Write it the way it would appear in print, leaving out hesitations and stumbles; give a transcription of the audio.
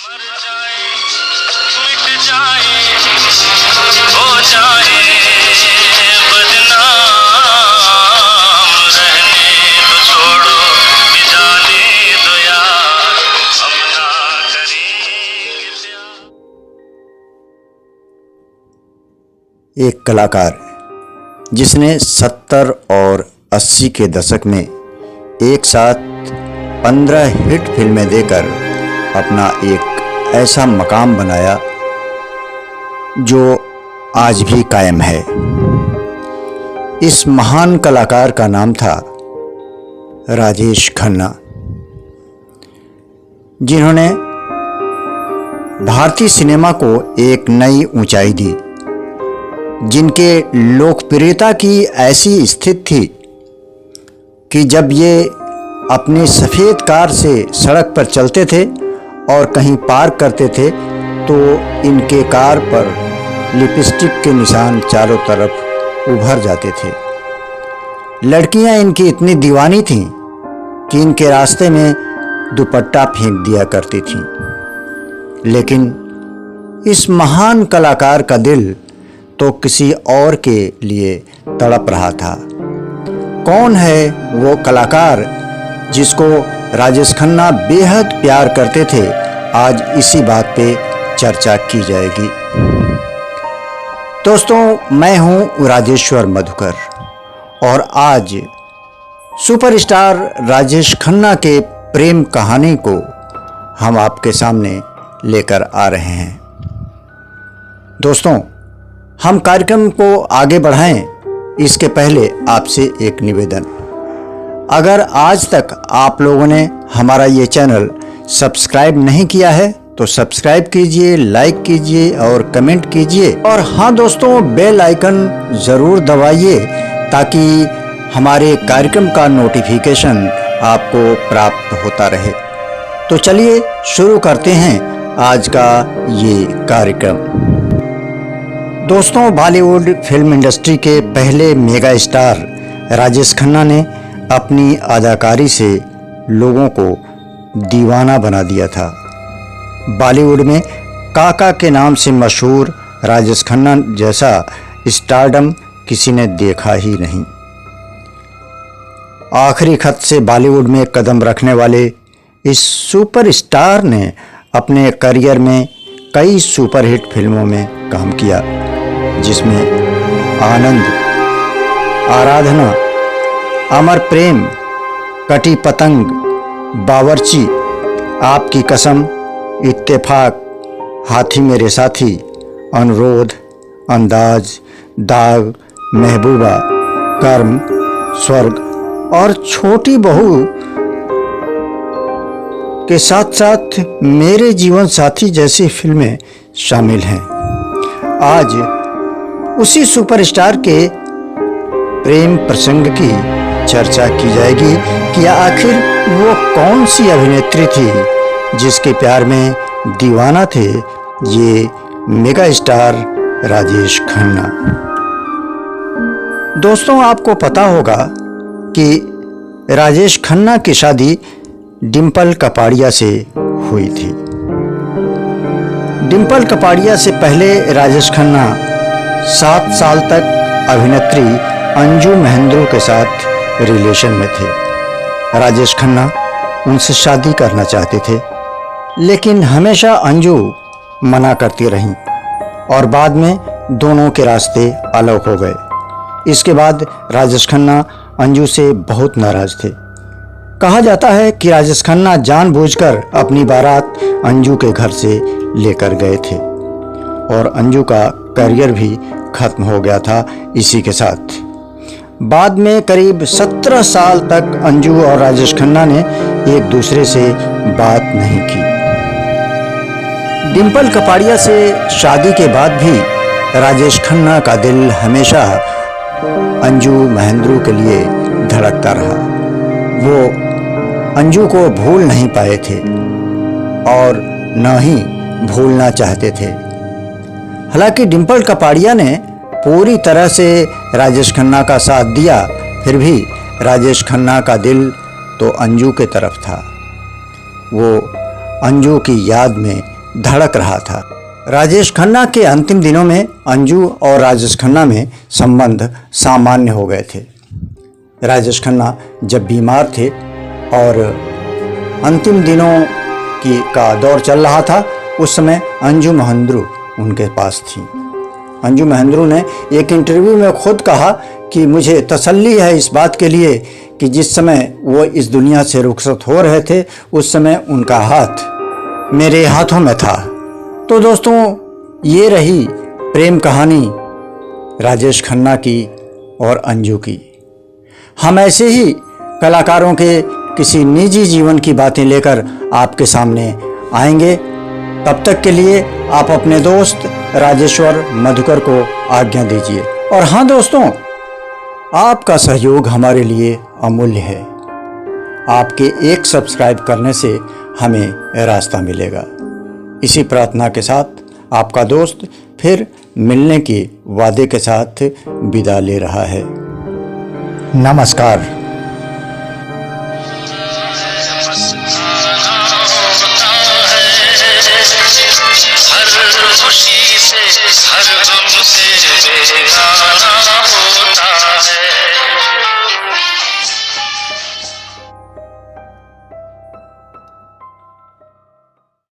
मर जाए, मिट जाए, हो जाए बदनाम, रहने तो छोड़ो कि जाने दो यार, हम ना करेंगे प्यार। एक कलाकार जिसने 70 और 80 के दशक में एक साथ 15 हिट फिल्में देकर अपना एक ऐसा मकाम बनाया जो आज भी कायम है। इस महान कलाकार का नाम था राजेश खन्ना, जिन्होंने भारतीय सिनेमा को एक नई ऊंचाई दी, जिनके लोकप्रियता की ऐसी स्थिति थी कि जब ये अपनी सफ़ेद कार से सड़क पर चलते थे और कहीं पार्क करते थे तो इनके कार पर लिपस्टिक के निशान चारों तरफ उभर जाते थे। लड़कियां इनकी इतनी दीवानी थीं कि इनके रास्ते में दुपट्टा फेंक दिया करती थीं। लेकिन इस महान कलाकार का दिल तो किसी और के लिए तड़प रहा था। कौन है वो कलाकार जिसको राजेश खन्ना बेहद प्यार करते थे? आज इसी बात पे चर्चा की जाएगी। दोस्तों, मैं हूं राजेश्वर मधुकर और आज सुपरस्टार राजेश खन्ना के प्रेम कहानी को हम आपके सामने लेकर आ रहे हैं। दोस्तों, हम कार्यक्रम को आगे बढ़ाएं इसके पहले आपसे एक निवेदन। अगर आज तक आप लोगों ने हमारा ये चैनल सब्सक्राइब नहीं किया है तो सब्सक्राइब कीजिए, लाइक कीजिए और कमेंट कीजिए। और हाँ दोस्तों, बेल आइकन ज़रूर दबाइए ताकि हमारे कार्यक्रम का नोटिफिकेशन आपको प्राप्त होता रहे। तो चलिए शुरू करते हैं आज का ये कार्यक्रम। दोस्तों, बॉलीवुड फिल्म इंडस्ट्री के पहले मेगा स्टार राजेश खन्ना ने अपनी अदाकारी से लोगों को दीवाना बना दिया था। बॉलीवुड में काका के नाम से मशहूर राजेश खन्ना जैसा स्टारडम किसी ने देखा ही नहीं। आखिरी खत से बॉलीवुड में कदम रखने वाले इस सुपरस्टार ने अपने करियर में कई सुपरहिट फिल्मों में काम किया, जिसमें आनंद, आराधना, अमर प्रेम, कटी पतंग, बावर्ची, आपकी कसम, इत्तेफाक, हाथी मेरे साथी, अनुरोध, अंदाज, दाग, महबूबा, कर्म, स्वर्ग और छोटी बहू के साथ साथ मेरे जीवन साथी जैसी फिल्में शामिल हैं। आज उसी सुपरस्टार के प्रेम प्रसंग की चर्चा की जाएगी कि आखिर वो कौन सी अभिनेत्री थी जिसके प्यार में दीवाना थे ये मेगा स्टार राजेश खन्ना। दोस्तों, आपको पता होगा कि राजेश खन्ना की शादी डिम्पल कपाड़िया से हुई थी। डिम्पल कपाड़िया से पहले राजेश खन्ना 7 साल तक अभिनेत्री अंजू महेंद्रू के साथ रिलेशन में थे। राजेश खन्ना उनसे शादी करना चाहते थे, लेकिन हमेशा अंजू मना करती रहीं और बाद में दोनों के रास्ते अलग हो गए। इसके बाद राजेश खन्ना अंजू से बहुत नाराज थे। कहा जाता है कि राजेश खन्ना जानबूझकर अपनी बारात अंजू के घर से लेकर गए थे और अंजू का करियर भी खत्म हो गया था इसी के साथ। बाद में करीब 17 साल तक अंजू और राजेश खन्ना ने एक दूसरे से बात नहीं की। डिम्पल कपाड़िया से शादी के बाद भी राजेश खन्ना का दिल हमेशा अंजू महेंद्रू के लिए धड़कता रहा। वो अंजू को भूल नहीं पाए थे और न ही भूलना चाहते थे। हालांकि डिम्पल कपाड़िया ने पूरी तरह से राजेश खन्ना का साथ दिया, फिर भी राजेश खन्ना का दिल तो अंजू के तरफ था। वो अंजू की याद में धड़क रहा था। राजेश खन्ना के अंतिम दिनों में अंजू और राजेश खन्ना में संबंध सामान्य हो गए थे। राजेश खन्ना जब बीमार थे और अंतिम दिनों का दौर चल रहा था, उस समय अंजू महेंद्रू उनके पास थी। अंजू महेंद्रू ने एक इंटरव्यू में खुद कहा कि मुझे तसल्ली है इस बात के लिए कि जिस समय वो इस दुनिया से रुखसत हो रहे थे, उस समय उनका हाथ मेरे हाथों में था। तो दोस्तों, ये रही प्रेम कहानी राजेश खन्ना की और अंजू की। हम ऐसे ही कलाकारों के किसी निजी जीवन की बातें लेकर आपके सामने आएंगे। तब तक के लिए आप अपने दोस्त राजेश्वर मधुकर को आज्ञा दीजिए। और हाँ दोस्तों, आपका सहयोग हमारे लिए अमूल्य है। आपके एक सब्सक्राइब करने से हमें रास्ता मिलेगा। इसी प्रार्थना के साथ आपका दोस्त फिर मिलने के वादे के साथ विदा ले रहा है। नमस्कार। हर खुशी से हर गम से बेगाना होता